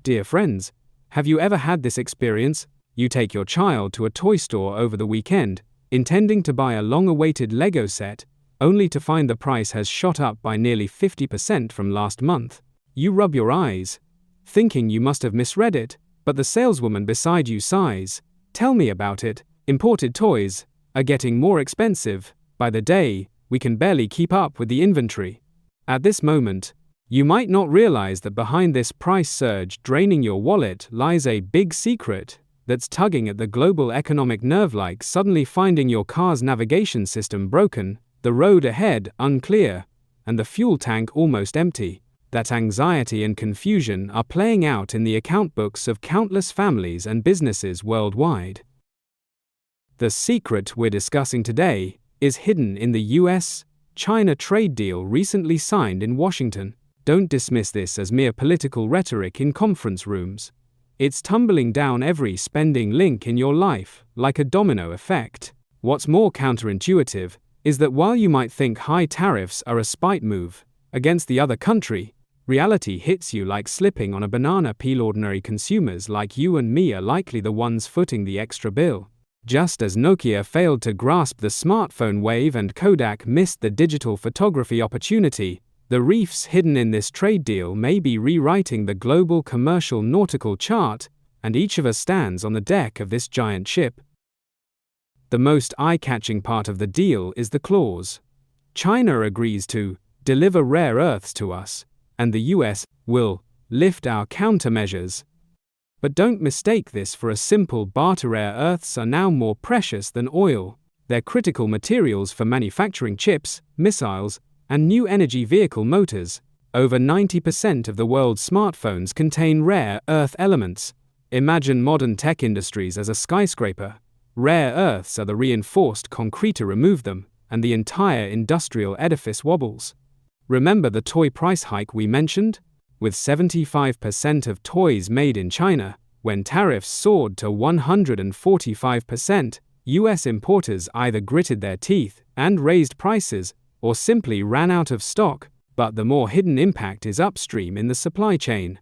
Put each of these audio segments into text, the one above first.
Dear friends, have you ever had this experience? You take your child to a toy store over the weekend, intending to buy a long-awaited Lego set, only to find the price has shot up by nearly 50% from last month. You rub your eyes, thinking you must have misread it, but the saleswoman beside you sighs. Tell me about it. Imported toys are getting more expensive. By the day, we can barely keep up with the inventory. At this moment, you might not realize that behind this price surge draining your wallet lies a big secret that's tugging at the global economic nerve, like suddenly finding your car's navigation system broken, the road ahead unclear, and the fuel tank almost empty. That anxiety and confusion are playing out in the account books of countless families and businesses worldwide. The secret we're discussing today is hidden in the U.S. China trade deal recently signed in Washington. Don't dismiss this as mere political rhetoric in conference rooms. It's tumbling down every spending link in your life, like a domino effect. What's more counterintuitive is that while you might think high tariffs are a spite move against the other country, reality hits you like slipping on a banana peel. Ordinary consumers like you and me are likely the ones footing the extra bill. Just as Nokia failed to grasp the smartphone wave and Kodak missed the digital photography opportunity, the reefs hidden in this trade deal may be rewriting the global commercial nautical chart, and each of us stands on the deck of this giant ship. The most eye-catching part of the deal is the clause. China agrees to deliver rare earths to us, and the US will lift our countermeasures. But don't mistake this for a simple barter. Rare earths are now more precious than oil. They're critical materials for manufacturing chips, missiles, and new energy vehicle motors. Over 90% of the world's smartphones contain rare earth elements. Imagine modern tech industries as a skyscraper. Rare earths are the reinforced concrete to remove them, and the entire industrial edifice wobbles. Remember the toy price hike we mentioned? With 75% of toys made in China, when tariffs soared to 145%, US importers either gritted their teeth and raised prices, or simply ran out of stock. But the more hidden impact is upstream in the supply chain.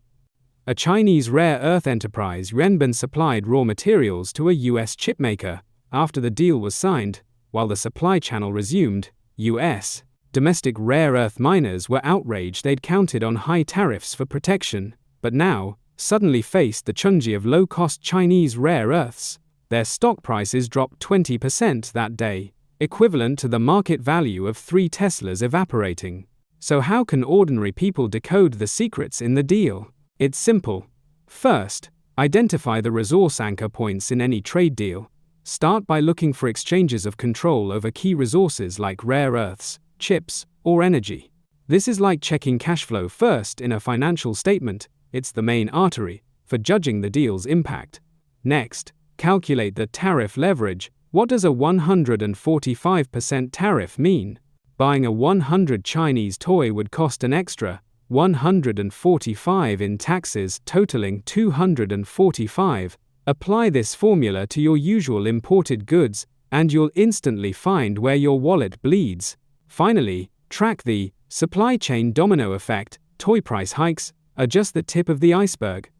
A Chinese rare earth enterprise Yuanban supplied raw materials to a US chipmaker. After the deal was signed, while the supply channel resumed, US domestic rare earth miners were outraged. They'd counted on high tariffs for protection, but now suddenly faced the challenge of low-cost Chinese rare earths. Their stock prices dropped 20% that day, equivalent to the market value of 3 Teslas evaporating. So how can ordinary people decode the secrets in the deal? It's simple. First, identify the resource anchor points in any trade deal. Start by looking for exchanges of control over key resources like rare earths, chips, or energy. This is like checking cash flow first in a financial statement. It's the main artery for judging the deal's impact. Next, calculate the tariff leverage. What does a 145% tariff mean? Buying a 100 Chinese toy would cost an extra 145 in taxes, totaling 245. Apply this formula to your usual imported goods, and you'll instantly find where your wallet bleeds. Finally, track the supply chain domino effect. Toy price hikes are just the tip of the iceberg.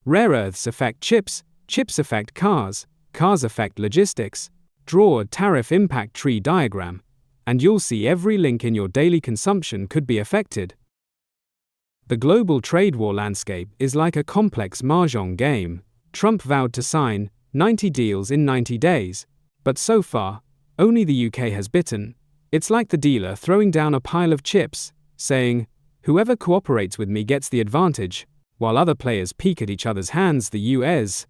Rare earths affect chips, chips affect cars, cars affect logistics. Draw a tariff impact tree diagram, and you'll see every link in your daily consumption could be affected. The global trade war landscape is like a complex mahjong game. Trump vowed to sign 90 deals in 90 days, but so far, only the UK has bitten. It's like the dealer throwing down a pile of chips, saying, "Whoever cooperates with me gets the advantage," while other players peek at each other's hands. The US,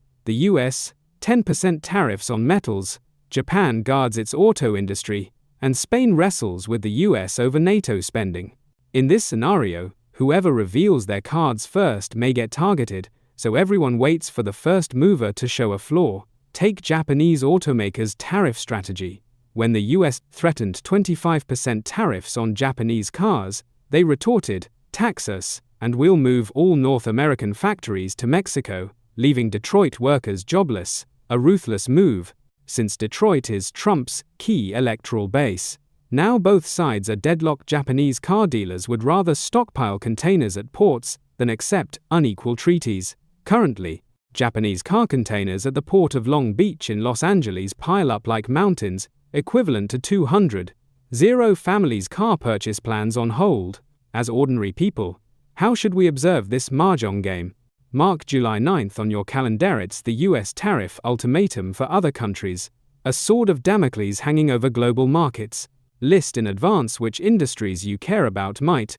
10% tariffs on metals, Japan guards its auto industry, and Spain wrestles with the US over NATO spending. In this scenario, whoever reveals their cards first may get targeted, so everyone waits for the first mover to show a flaw. Take Japanese automakers' tariff strategy. When the US threatened 25% tariffs on Japanese cars, they retorted, "Tax us, and we'll move all North American factories to Mexico, leaving Detroit workers jobless." A ruthless move, since Detroit is Trump's key electoral base. Now both sides are deadlocked. Japanese car dealers would rather stockpile containers at ports than accept unequal treaties. Currently, Japanese car containers at the port of Long Beach in Los Angeles pile up like mountains, equivalent to 200 families' car purchase plans on hold. As ordinary people, how should we observe this mahjong game? Mark July 9th on your calendar. It's the U.S. tariff ultimatum for other countries, a sword of Damocles hanging over global markets. List in advance which industries you care about might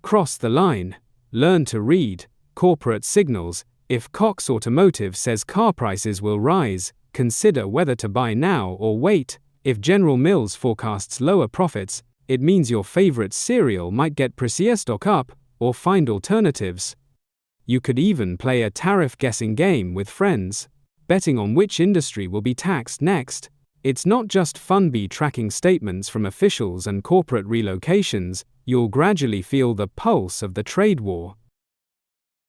cross the line. Learn to read corporate signals. If Cox Automotive says car prices will rise, consider whether to buy now or wait. If General Mills forecasts lower profits, it means your favorite cereal might get pricier. Stock up or find alternatives. You could even play a tariff guessing game with friends, betting on which industry will be taxed next. It's not just fun. Be tracking statements from officials and corporate relocations. You'll gradually feel the pulse of the trade war.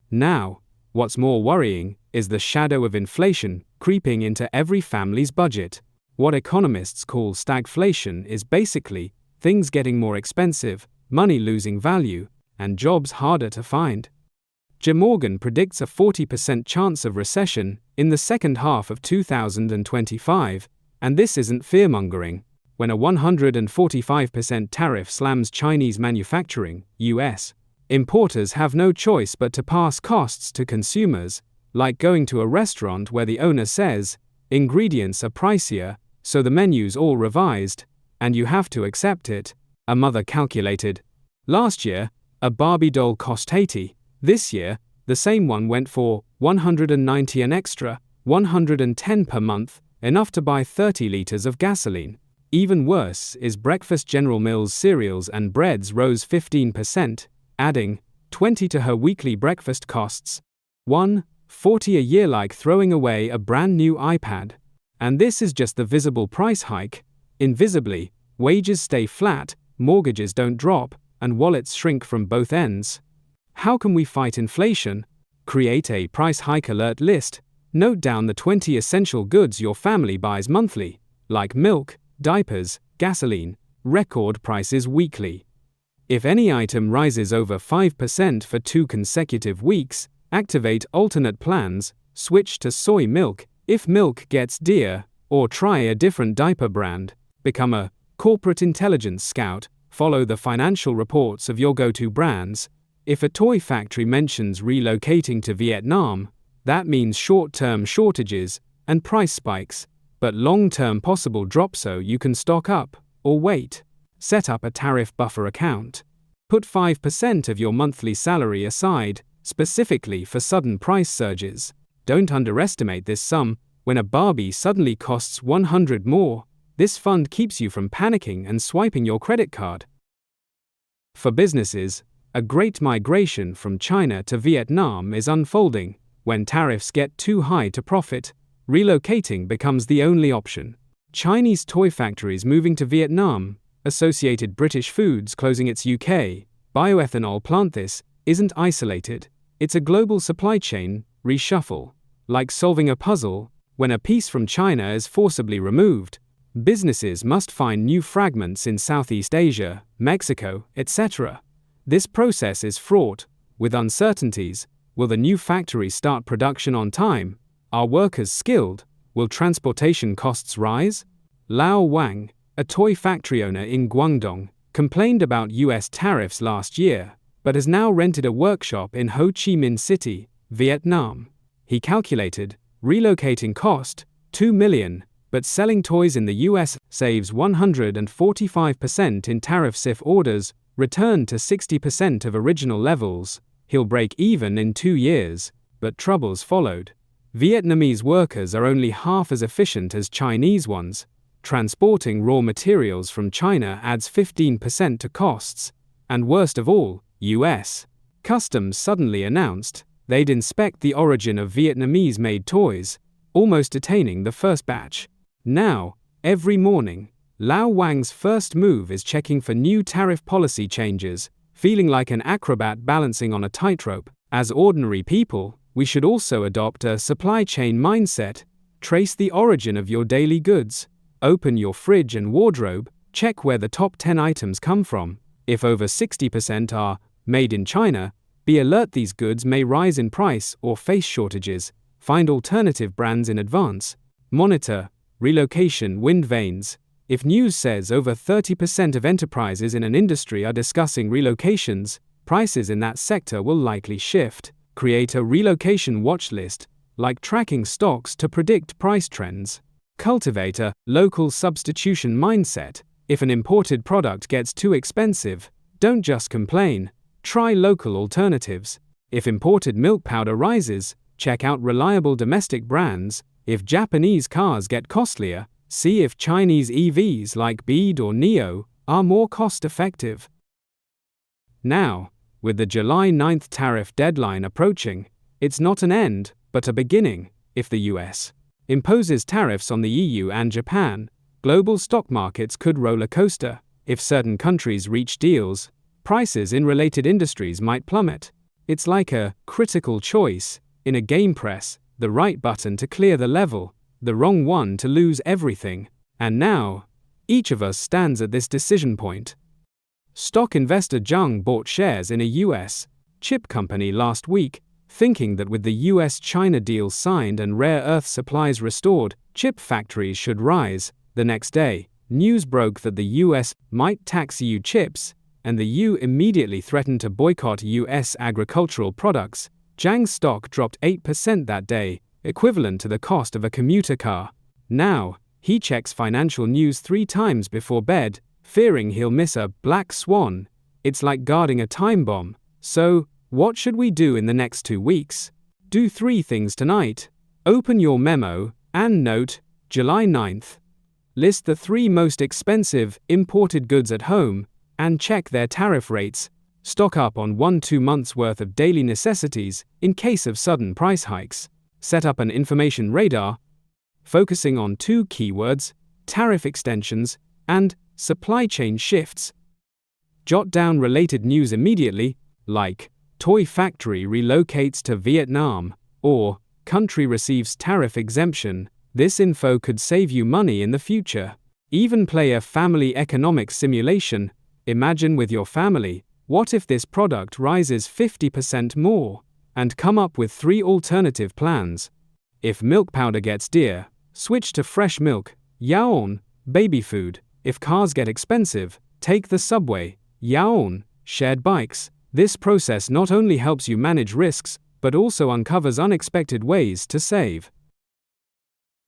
Now, what's more worrying is the shadow of inflation creeping into every family's budget. What economists call stagflation is basically things getting more expensive, money losing value, and jobs harder to find. J. Morgan predicts a 40% chance of recession in the second half of 2025, and this isn't fearmongering. When a 145% tariff slams Chinese manufacturing, U.S. importers have no choice but to pass costs to consumers, like going to a restaurant where the owner says, ingredients are pricier, so the menu's all revised, and you have to accept it, a mother calculated. Last year, a Barbie doll cost $80. This year, the same one went for $190, an extra $110 per month, enough to buy 30 liters of gasoline. Even worse is breakfast. General Mills cereals and breads rose 15%, adding $20 to her weekly breakfast costs. $140 a year, like throwing away a brand new iPad. And this is just the visible price hike. Invisibly, wages stay flat, mortgages don't drop, and wallets shrink from both ends. How can we fight inflation? Create a price hike alert list. Note down the 20 essential goods your family buys monthly, like milk, diapers, gasoline. Record prices weekly. If any item rises over 5% for 2 consecutive weeks, activate alternate plans, switch to soy milk if milk gets dear, or try a different diaper brand. Become a corporate intelligence scout. Follow the financial reports of your go-to brands. If a toy factory mentions relocating to Vietnam, that means short-term shortages and price spikes, but long-term possible drop, so you can stock up or wait. Set up a tariff buffer account. Put 5% of your monthly salary aside, specifically for sudden price surges. Don't underestimate this sum. When a Barbie suddenly costs $100 more, this fund keeps you from panicking and swiping your credit card. For businesses, a great migration from China to Vietnam is unfolding. When tariffs get too high to profit, relocating becomes the only option. Chinese toy factories moving to Vietnam, Associated British Foods closing its UK bioethanol plant. This isn't isolated. It's a global supply chain reshuffle. Like solving a puzzle, when a piece from China is forcibly removed, businesses must find new fragments in Southeast Asia, Mexico, etc. This process is fraught with uncertainties. Will the new factory start production on time? Are workers skilled? Will transportation costs rise? Lao Wang, a toy factory owner in Guangdong, complained about U.S. tariffs last year, but has now rented a workshop in Ho Chi Minh City, Vietnam. He calculated, relocating cost $2 million, but selling toys in the U.S. saves 145% in tariffs. If orders return to 60% of original levels, he'll break even in 2 years, but troubles followed. Vietnamese workers are only half as efficient as Chinese ones. Transporting raw materials from China adds 15% to costs. And worst of all, U.S. Customs suddenly announced they'd inspect the origin of Vietnamese-made toys, almost detaining the first batch. Now, every morning, Lao Wang's first move is checking for new tariff policy changes, feeling like an acrobat balancing on a tightrope. As ordinary people, we should also adopt a supply chain mindset. Trace the origin of your daily goods. Open your fridge and wardrobe, check where the top 10 items come from. If over 60% are made in China, Be alert, these goods may rise in price or face shortages. Find alternative brands in advance. Monitor relocation wind vanes. If news says over 30% of enterprises in an industry are discussing relocations, prices in that sector will likely shift. Create a relocation watch list, like tracking stocks to predict price trends. Cultivate a local substitution mindset. If an imported product gets too expensive, don't just complain. Try local alternatives. If imported milk powder rises, check out reliable domestic brands. If Japanese cars get costlier, see if Chinese EVs like Beed or Neo are more cost-effective. Now, with the July 9th tariff deadline approaching, it's not an end, but a beginning. If the US imposes tariffs on the EU and Japan, global stock markets could roller coaster. If certain countries reach deals, prices in related industries might plummet. It's like a critical choice in a game. Press the right button to clear the level, the wrong one to lose everything. And now, each of us stands at this decision point. Stock investor Zhang bought shares in a U.S. chip company last week, thinking that with the U.S. China deal signed and rare earth supplies restored, chip factories should rise. The next day, news broke that the U.S. might tax EU chips, and the EU immediately threatened to boycott U.S. agricultural products. Zhang's stock dropped 8% that day, equivalent to the cost of a commuter car. Now, he checks financial news 3 times before bed, fearing he'll miss a black swan. It's like guarding a time bomb. So, what should we do in the next 2 weeks? Do 3 things tonight. Open your memo and note, July 9th. List the 3 most expensive imported goods at home and check their tariff rates. Stock up on 1-2 months worth of daily necessities in case of sudden price hikes. Set up an information radar, focusing on 2 keywords, tariff extensions and supply chain shifts. Jot down related news immediately, like toy factory relocates to Vietnam or country receives tariff exemption. This info could save you money in the future. Even play a family economics simulation. Imagine with your family, what if this product rises 50% more? And come up with 3 alternative plans. If milk powder gets dear, switch to fresh milk, yaon, baby food. If cars get expensive, take the subway, yaon, shared bikes. This process not only helps you manage risks, but also uncovers unexpected ways to save.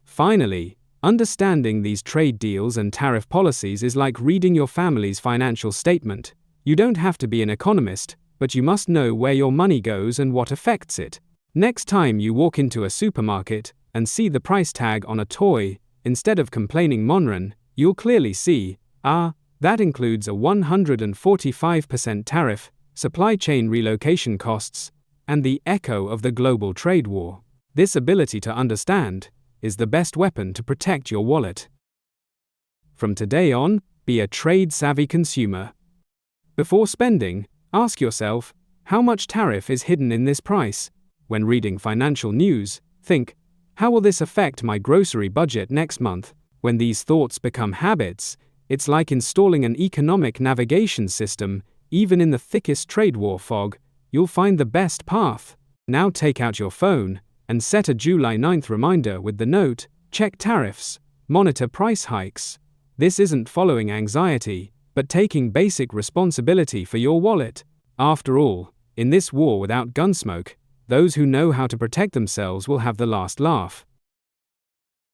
Finally, understanding these trade deals and tariff policies is like reading your family's financial statement. You don't have to be an economist, but you must know where your money goes and what affects it. Next time you walk into a supermarket and see the price tag on a toy, instead of complaining Monran, you'll clearly see, that includes a 145% tariff, supply chain relocation costs, and the echo of the global trade war. This ability to understand is the best weapon to protect your wallet. From today on, be a trade-savvy consumer. Before spending, ask yourself, how much tariff is hidden in this price? When reading financial news, think, how will this affect my grocery budget next month? When these thoughts become habits, it's like installing an economic navigation system. Even in the thickest trade war fog, you'll find the best path. Now take out your phone and set a July 9th reminder with the note, check tariffs, monitor price hikes. This isn't following anxiety, but taking basic responsibility for your wallet. After all, in this war without gunsmoke, those who know how to protect themselves will have the last laugh.